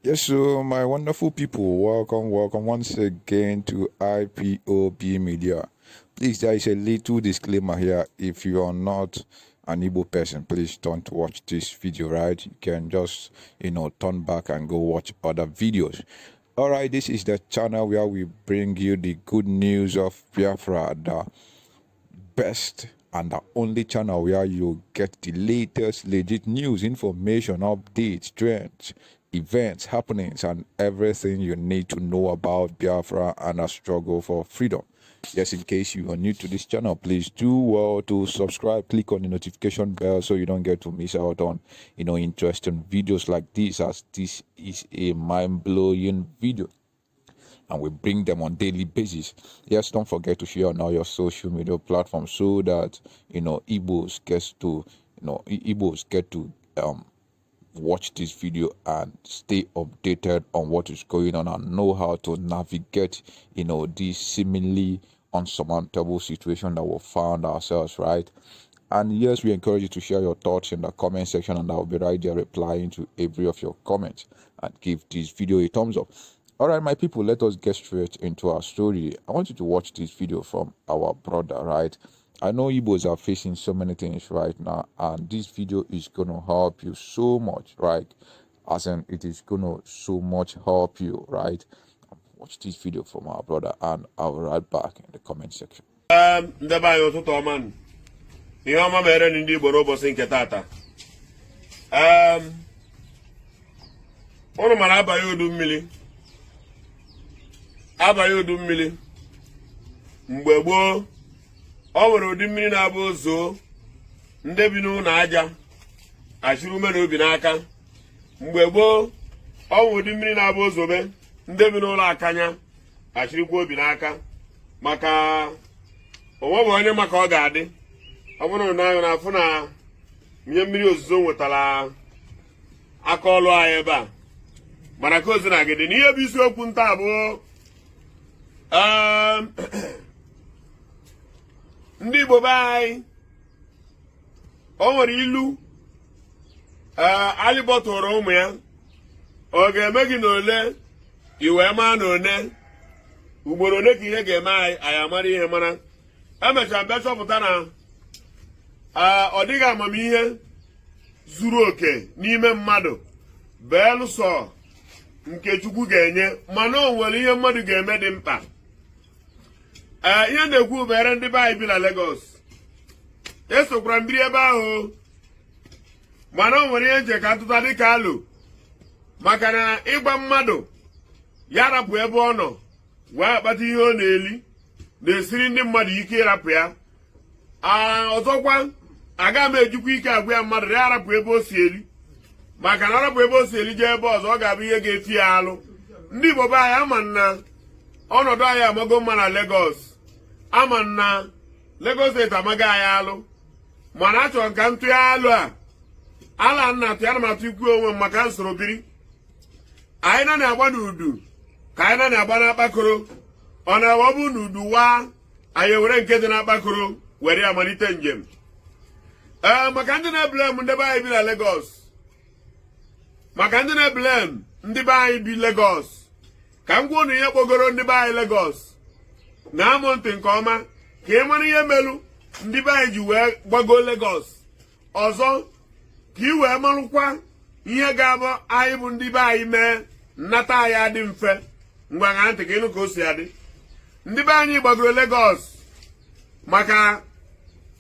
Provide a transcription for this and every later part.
Yes, so my wonderful people, welcome once again to IPOB Media. Please, there is a little disclaimer here. If you are not an Igbo person, please don't watch this video, right? You can just, turn back and go watch other videos. All right, this is the channel where we bring you the good news of Biafra, the best and the only channel where you get the latest legit news, information, updates, trends, events, happenings, and everything you need to know about Biafra and our struggle for freedom. Yes, in case you are new to this channel, please do well to subscribe, click on the notification bell so you don't get to miss out on interesting videos like this, as this is a mind-blowing video and we bring them on daily basis. Yes, don't forget to share on all your social media platforms so that Igbos get to watch this video and stay updated on what is going on and know how to navigate this seemingly unsurmountable situation that we found ourselves, right? And yes, we encourage you to share your thoughts in the comment section, and I'll be right there replying to every of your comments, and give this video a thumbs up. All right, my people, let us get straight into our story. I want you to watch this video from our brother, right? I know Igbos are facing so many things right now, and this video is going to help you so much, right? As in, it is going to so much help you, right? Watch this video from our brother, and I'll be right back in the comment section. Ihe ọma mere ndị Igbo n'ụbọchị nke tata. Ụnụ mara abaghị udu mmiri mgbe gboo ọ nwere ụdị mmiri na-abụ ozo ndị bi n'ụlọ aja achịrị ume na obi n'aka. Mgbe gboo ọ nwere ụdị mmiri na-abụ ozobe ndị bi n'ụlọ akanya achịrịkwa obi n'aka, maka onwe bụ onye maka ọ ga-adị ọ bụrụ na anyị na-afụ na ihe mmiri ozuzo nwetara aka ọlụ anyị ebe a, mana ka ozi na-agịdị n'ihe bụ isiokwu nta abụọ. Ndị Igbo be anyị, o nwere ilu alịbọ tụrụ ụmụ ya, ọ ga-eme gị n'ole i wee maa n'one, ugboro ole ka ihe ga-eme anyị amara ihe mara. Emechara bịa chọpụta na ọ dịghị amamihe zuru oke n'ime mmadụ belụsọ nke Chukwu ga-enye, mana o nwere ihe mmadụ ga-eme dị mkpa. Ihe na-ekwu bere ndị be anyị bi na Lagos, esokwara mbiri ebe ahụ, mana o nwere ihe nche ka atụta dịka alụ, maka na ịgba mmadụ ya rapụ ebe ọ nọ wee akpata ihe ọ na-eli na-esiri ndị mmadụ ike ịrapụ ya. Ọzọkwa, aga m ejikwa ike agwa ya mmadụ ya arapụ ebe o si eli, maka na arapụ ebe o si eli jee ebe ọzọ ọ ga-abụ ihe ga-eti ya alụ. Ndị Igbo be anyị ama na ọnọdụ anyị amago mma na Lagos, ama na Lagos steeti amaghị anyị alụ, mana achọrọ ka ntụ ya alụ ala nna atụ ya na m atụ ikwu onwe m maka nsoro biri. Anyị na-agba n'udu ka anyị na-agba n'akpakoro, ọ na-awọbụ n'udu waa anyị were nke dị n'akpakoro were ya malite njem. Maka ndị na-eblem ndị be anyị bi na Lagos, maka ndị na-eblem ndị be anyị bi Lagos, ka m gwa unu ihe kpọgoro ndị be anyị Lagos na-amụ ntị nke ọma ka ị mara ihe melu ndị be anyị ji wee gbago Lagos. Ọzọ ka ị wee marụkwa ihe ga-abụ anyị bụ ndị be anyị mee nnata anyị adị mfe. Ngwa ṅaa ntị ka ịnụ ka o si adị. Ndị be anyị gbagoro Lagos maka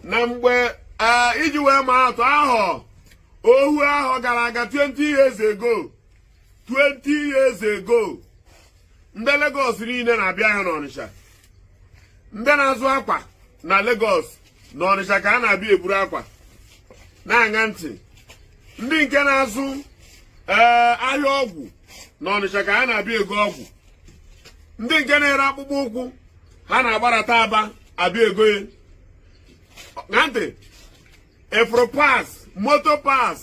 na mgbe iji wee maa atụ ahọ ohu ahọ gara aga 20 years ago, ndị Lagos niile na-abịa ahịa n'Ọnịsha. Ndị na-azụ akwa na Lagos na Ọnịsha ka a na-abịa eburu akwa na-aṅa ntị. Ndị nke na-azụ ahịa ọgwụ na Ọnịsha ka a na-abịa ego ọgwụ. Ndị nke na-ere akpụkpọ ụkwụ ha na-agbarata Aba abịa ego ya. Na ntị efro pass, moto pass,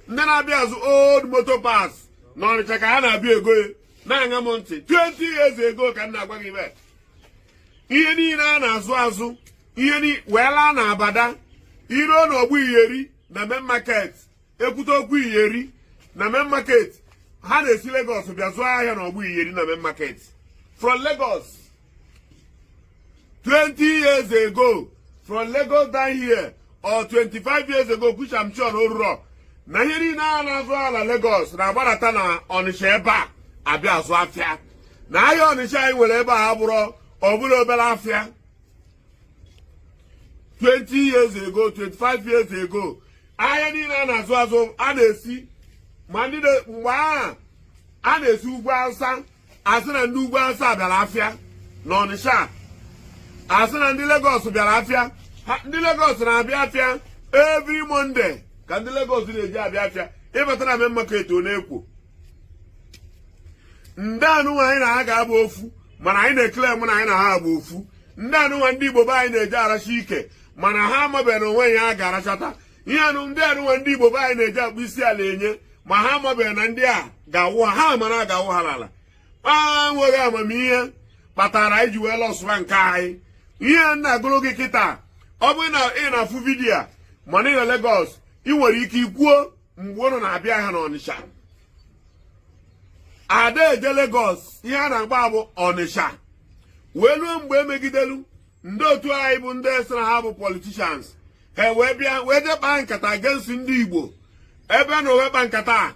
ndị na-abịa azụ old moto pass na Ọnịsha ka ha na-abịa ego ya. Na-aṅa m ntị 20 years ago ka m na-agwa gị be. Ihe niile a na-azụ ihe weela na Abada, iro na Ogbu Iyeri na main market, Ekwute Okwu Iyeri na main market, ha na-esi Lagos bịa zụọ ahịa na ọgbụ iyeri na main market from Lagos 20 years ago from Lagos down here or 25 years ago which I'm sure oruro na ihe niile a na-azụ ala Lagos na-agbarata na Ọnịsha ebe a abịa azụ afịa na ahịa Ọnịsha anyị nwere ebe a bụrụ ọbụla obere afịa 20 years ago 25 years ago ahịa niile a na-azụ azụ a na-esi ma ndị mgbe a na-esi ugwu Awụsa asị na ndị ugwu Awụsa bịara afịa na Ọnịsha asị na ndị Lagos bịara afịa ndị Lagos na-abịa afịa every Monday ka ndị Lagos na-eji abịa afịa ịbata na main market ọ na-ekwo ndị anụnwa anyị na ha ga-abụ ofu mana anyị na-ekele mụ na anyị na ha abụ ofu ndị anụnwa ndị Igbo be anyị na-eji aracha ike mana ha amabeghị na onwe ya ga-arachata ihe ndị anụnwa ndị Igbo be anyị na-eji akpụ isi ala enye ma ha amabeghị na ndị a ga-awụ ha mara ga-awụ ha n'ala a nweghị amamihe kpatara anyị ji wee lọsụwa nke anyị ihe nna agụrụ gị kịta ọ bụrụ na ị na-afụ vidiyo a mana ị na Lagos ị nwere ike ikwuo mgbe ụnụ na-abịa ha n'Ọnịsha ada eje Lagos ihe a na-agba bụ Ọnịsha wee ruo mgbe emegidelu ndị otu anyị bụ ndị esi na ha bụ politicians ha wee bịa wee je kpaa nkata against ndị Igbo ebe na owe kpa nkata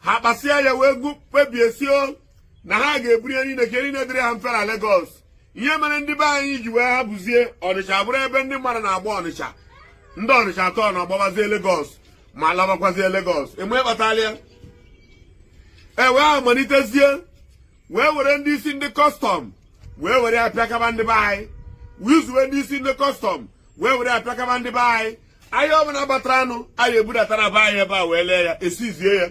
ha kpasịa ya wee kpebiesio na ha ga-eburu ya niile ka niile dịrị ha mfe na Lagos ihe mere ndị be anyị ji wee ha bụzie Ọnịsha bụrụ ebe ndị mmadụ na-agba Ọnịsha ndị Ọnịsha atọ na-agbabazie Lagos ma labakwazie Lagos enwe kpatalịa wee amalitezie wee were ndị isi ndị kọstọm wee were apịakaba ndị be anyị wizuwe ndị isi ndị kọstọm wee were apịakaba ndị be anyị ahịa ọbụla gbatara anụ anyị ebudata na be anyị ebe a wee lee ya esizie ya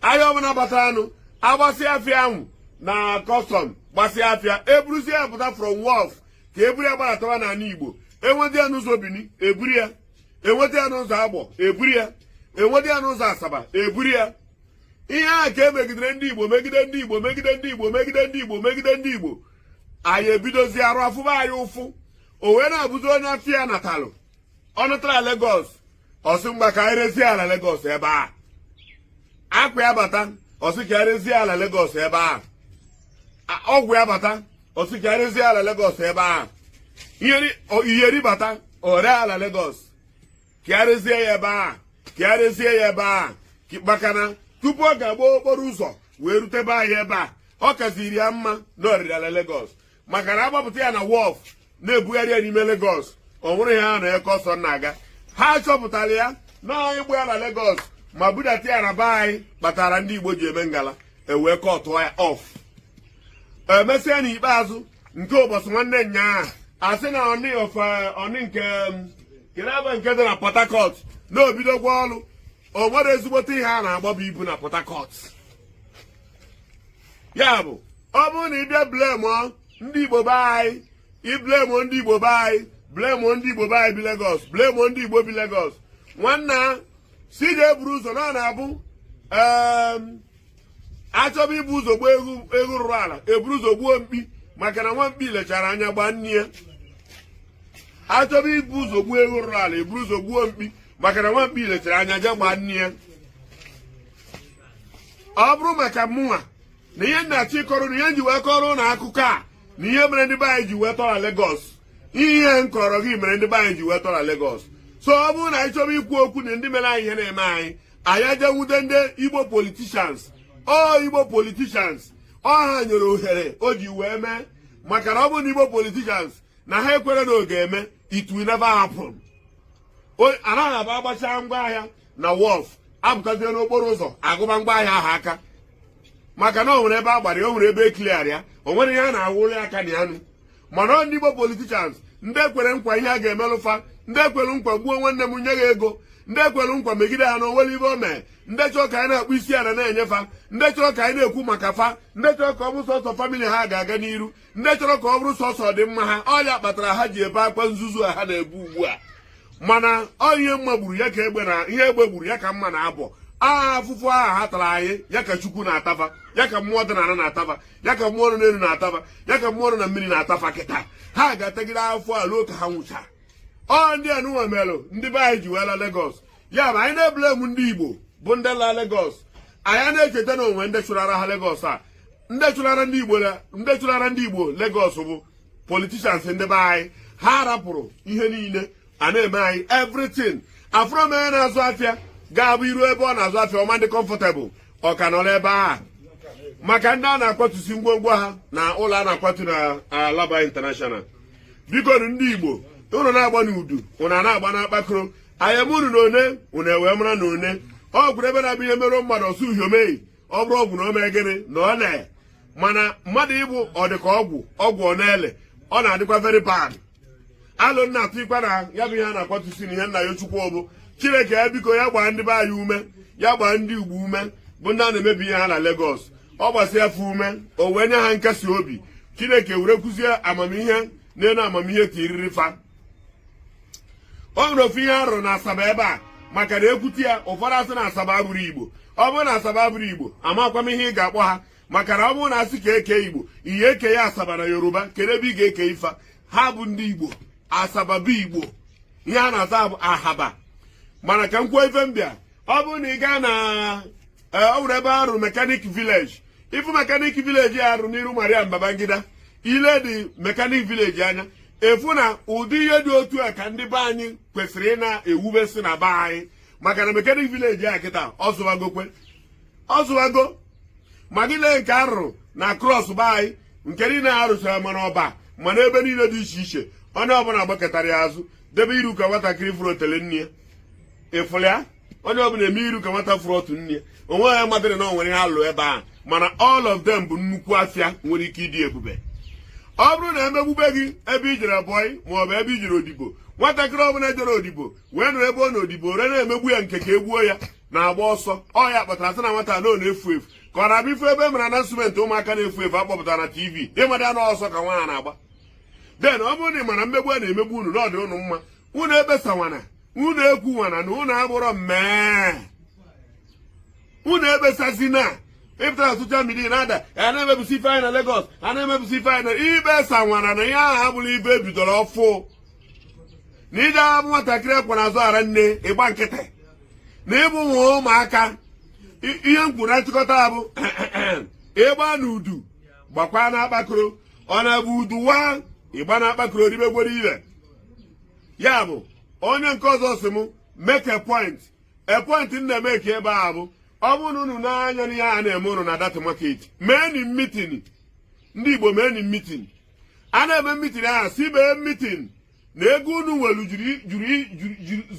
ahịa ọbụla gbatara anụ agbasịa afịa ahụ na kọstọm gbasịa afịa eburuzie ya pụta from wọf ka eburu ya gbaratawa n'ala Igbo enweta ya n'ụzọ Bini eburu ya enweta ya n'ụzọ Agbọ eburu ya enweta ya n'ụzọ Asaba eburu ya ihe a ka emegidere ndị Igbo megide ndị Igbo megide ndị Igbo megide ndị Igbo megide ndị Igbo anyị ebidozi arụ afụba anyị ụfụ o wee na-abụzi onye afịa natalụ ọ natara Lagos ọsị mgba ka anyị rezie ala Lagos ebe a akwa ya bata ọsị ka anyị rezie ala Lagos ebe a ọgwụ ya bata ọsị ka anyị rezie ala Lagos ebe a iyeri bata ore ala Lagos ka anyị rezie ya ebe a ka anyị rezie ya ebe a makana tupu ọ ga-agba okporo ụzọ wee rutebe anyị ebe a ọ kaziri ya mma na ọrịrị ala Lagos maka na agbapụta ya na wọf na-ebugharị ya n'ime Lagos ọ nwụrụ ya na eke ọsọ na-aga ha chọpụtara ya na anyị gbu ya na Lagos ma budata ya na be anyị kpatara ndị Igbo ji eme ngala ewee kọtụọ ya ọf emesịa n'ikpeazụ nke ụbọchị nwanne nnyaa asị na ọnị nke ebe nke dị na Port Harcourt na obidogwa ọrụ o nwere ezigbote ihe a na-agbaba ibu na Port Harcourt ya bụ ọ bụrụ na ị bịa blemo ndị Igbo be anyị iblemo ndị Igbo be anyị blemo ndị Igbo be anyị bi Lagos blemo ndị Igbo bi Lagos nwanna si ga-eburu ụzọ na ọ na-abụ achọba ibu ụzọ gbuo ego rụrụ ala eburu ụzọ gbuo mkpi maka na nwa mkpi lechara anya gbaa nne ya achọba ibu ụzọ gbuo ego rụrụ ala eburu ụzọ gbuo mkpi maka na nwa mkpi lechara anya je gbaa nne ya ọ bụrụ maka mụnwa na ihe nna-achị kọrọ na ihe nji wee kọrọ na akụkọ a na ihe mere ndị be anyị ji wee tọra Lagos ihe nkọrọ gị mere ndị be anyị ji wee tọra Lagos so ọ bụrụ na anyị chọrọ ikwu okwu na ndị mere anyị ihe na-eme anyị aja nwude ndị Igbo politicians Igbo politicians ha nyere ohere o ji wee mee maka na ọ bụrụ na Igbo politicians na ha ekwere na oge eme it will never happen anaghị aba agbachaa ngwaahịa na wọf apụtazie n'okporo ụzọ agụba ngwaahịa ahụ aka maka na o nwere ebe a gbara ya o nwere ebe ekliar ya o nwere ihe a na-awụrụ aka na anụ mana ndị Igbo politicians ndị ekwere nkwa ihe a ga-emelụfa ndị ekwere nkwa gbuo nwanne m nye ya ego ndị ekwere nkwa megide ha na onwere ibe o mee ndị chọrọ ka anyị na-akpụ isi ala na-enyefa ndị chọrọ ka anyị na-ekwu maka fa ndị chọrọ ka ọ bụrụ sọsọ famili ha ga-aga n'iru ndị chọrọ ka ọ bụrụ sọsọ dị mma ha ọya kpatara ha ji ebe akwa nzuzu a ha na-ebu ugbu a mana ihe mma gburu ya ka egbe na ihe egbe gburu ya ka mma na-abọ afụfụ aha ha tara anyị ya ka Chukwu na-atafa ya ka mmụọ dị n'ala na-atafa ya ka mmụọ nọ n'elu na-atafa ya ka mmụọ nọ na mmiri na-atafa kịta ha ga-atagide afọ a ruo ka ha nwụcha ndị anụnwa melụ ndị be anyị ji wee la Lagos ya ma anyị na-eblem ndị Igbo bụ ndị la Lagos anya na-echeta na onwe ndị chụrara ha Lagos a ndị chụrara ndị Igbo Lagos bụ politicians ndị be anyị ha rapụrụ ihe niile a na-eme anyị everything afro onye na-azụ afịa ga-abụ iru ebe ọ na-azụ afịa ọma ndị comfortable ọ ka nọrọ ebe a maka ndị a na-akwatusi ngwongwo ha na ụlọ a na-akwatu na Alaba International. Biko ndị Igbo unu na-agba n'udu unu na-agba n'akpakoro ayamunu na one unu ewee mara na one ọ gwụrụ ebe na-abụ ihe mere mmadụ ọsụ uhiomei ọ bụrụ ọgwụ na ome gịnị na ọ na mana mmadụ ịbụ ọ dị ka ọgwụ ọ na-ele ọ na-adịkwa very bad. Alụ nna atụ ikpe na ya bụ ihe a na-akwatusi na ihe nna ya Chukwu bụ Chineke ya biko ya gbaa ndị be anyị ume ya gbaa ndị Igbo ume bụ ndị a na-emebi ihe ha na Lagos ọ gbasịa afọ ume o wee nye ha nkasi obi Chineke were kụzie amamihe n'elu amamihe ka iriri fa. O nwere ofu ihe arụ na Asaba ebe a maka na ekwute ya ụfọdụ asị na Asaba bụrụ Igbo ọ bụrụ na Asaba bụrụ Igbo amakwa m ihe ị ga-akpọ ha maka na ọ bụrụ na asị ka eke Igbo ihe eke ya Asaba na Yoruba kedu ebe ị ga-eke ifa ha bụ ndị Igbo Asaba bụ Igbo ihe a na-asa bụ Ahaba mana ka m kwuo ife mbịa ọ bụrụ na ị gaa na ọ nwere ebe arụ Mechanic Village ifu Mechanic Village ya arụ n'iru Mariam Babangida ile dị Mechanic Village anya efu na ụdị ihe dị otu a ka ndị be anyị kwesịrị ị na-ewubesi na be anyị maka na Mechanic Village ya kịta ọzụwago ma gị lee nke arụrụ na cross be anyị nke niile arụchara mana ọba mana ebe niile dị iche iche onye ọbụla gbakọtara ya azụ debe iru ka nwatakịrị fụrụ otele nne ya ịfụrụ ya onye ọbụla eme iru ka nwata fụrụ otu nne ya onwe ya madịrị na o nwere ha alụ ebe a mana all of them bụ nnukwu afịa nwere ike ịdị ebube. Ọ bụrụ na emegbube gị ebe i jere bọị maọbụ ebe i jere odibo nwatakịrị ọbụla jere odibo wee nụrụ ebe ọ na odibo re na-emegbu ya nke ka egbuo ya na-agba ọsọ ọ ya kpatara sị na nwata na ọ na-efu efu ka ọ na-abịa ife ebe mere anasụmentị ụmụaka na-efu efu akpọpụtara na TV ịmada na ọsọ ka nwa ha na-agba den ọ bụrụ na ị mana mmegbu a na-emegbu unu n'ọdị unu mma unu ebesawana unu ekwuwana na unu abụrọ mmee unu ebesazina ịpụtara soshal midia na-ada a na-emebusi ife anyị na Lagos a na-emebusi ife anyị na ibesa nwana na ihe ahụ abụrụ ibe ebidoro ọfụ na ije abụ nwatakịrị ekwe n'azụ ara nne ịgba nkịtị na ịbụ nwa ụmụaka ihe mkpu na nchịkọta bụ ịgba na udu gbakwa na akpakoro ọ na-abụ udu wa ịgba na akpakoro ribegwere ire ya bụ onye nke ọzọ si m make a point m na-eme ka ebe a bụ ọ bụrụ na unu n'anya n'ihe a na-eme unu na data market meeni mitin ndị Igbo meeni mitin a na-eme mitin ahụ si mee mitin na ego unu nwere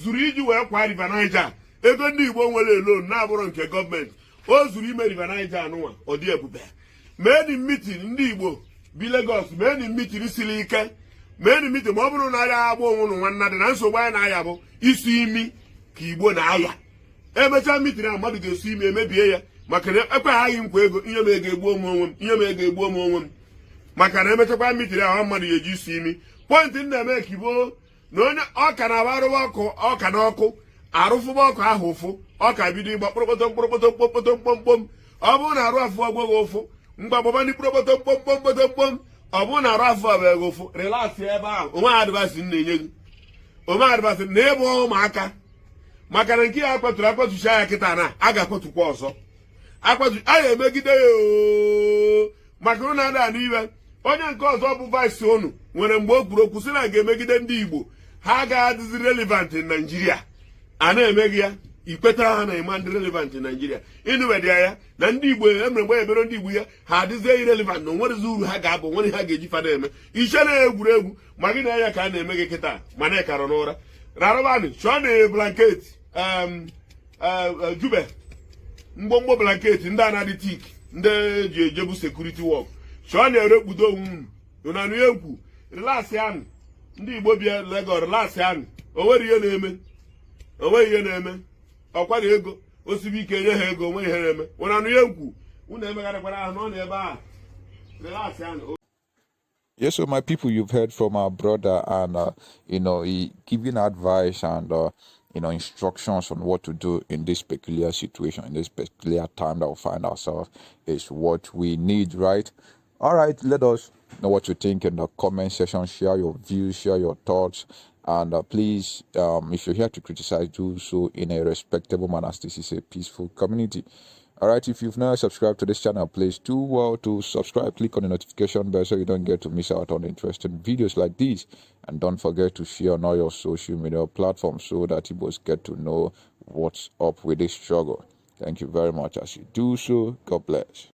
zuru iji wee kwa River Niger ego ndị Igbo nwere elon na-abụrụ nke gọọmenti o zuru ime River Niger anụnwa ọ dị ebube meeni mitin ndị Igbo bi Lagos meeni mitin siri ike meeni mitin ma ọ bụrụ na aya agba onwe unu nwanna dị na nsogbu anyị na-aya bụ isu imi ka Igbo na-aya emechaa mitin a mmadụ ga-esi ime emebie ya maka na ekweghị nkwa ego ihe m ego egbuo m onwe m maka na emechakwa mitin ahụ mmadụ ga-eji isi imi pọntị m na-eme kibo na onye ọka na-abarụba ọka n'ọkụ arụfụba ọkụ ahụ ụfụ ọka bido ịgba kpọrọkpọtọ mkpọmkpọm ọ bụrụ na arụ afụ ọgwụghị ụfụ mgbagbaba ndị kpọrọkpọtọ mkpọmkpọm ọ bụrụ na arụ afụ ọbụghị ụfụ relaksị ebe ahụ onwe adịbasị na-enye gị onwe adịbasị na ịbụ ụmụaka maka na nke ya akpatucha ya kịta na a ga-akpọtukwa ọzọ a ga-emegide ya maka ụnụ ada n'iwe onye nke ọzọ bụ vice unu nwere mgbe o kwuru okwu sị na ga-emegide ndị Igbo ha agaghị adịzi relevant na Naijiria a na-emeghị ya ikweta ha na ịma ndị relevant na Naijiria ịnụwedị ya na ndị Igbo emere mgbe ebere ndị Igbo ya ha adịzie irelevant na onwerezi uru ha ga-abụ nwere ha ga-eji fada eme iche na-egwuregwu ma gị na ya ka a na-eme gị kịta mana ịkarọ n'ụra rarụbanị chọọ na blanketi jube mgbomgbo blanketi ndị anadị tik ndị ji ejebu sekuriti wọk chọọ na-ere kpudo onwe unu na anụ egwu relaasị anụ ndị Igbo bịa Lagos relaasị anụ onweghị ihe na-eme ọkwara ego osibe ike nye ha ego onwe ihe na-eme nwere anụ ya egwu unu emegharịkwara ahụ n'ọ na ebe a relaasị anụ. Yes, so my people, you've heard from our brother, and he giving advice and instructions on what to do in this peculiar situation, in this peculiar time that we find ourselves, is what we need, right? All right, let us know what you think in the comment section. Share your views, share your thoughts, and please, if you're here to criticize, do so in a respectable manner. This is a peaceful community. Alright, if you've not subscribed to this channel, please do well to subscribe. Click on the notification bell so you don't get to miss out on interesting videos like these. And don't forget to share on all your social media platforms so that Igbos get to know what's up with this struggle. Thank you very much as you do so. God bless.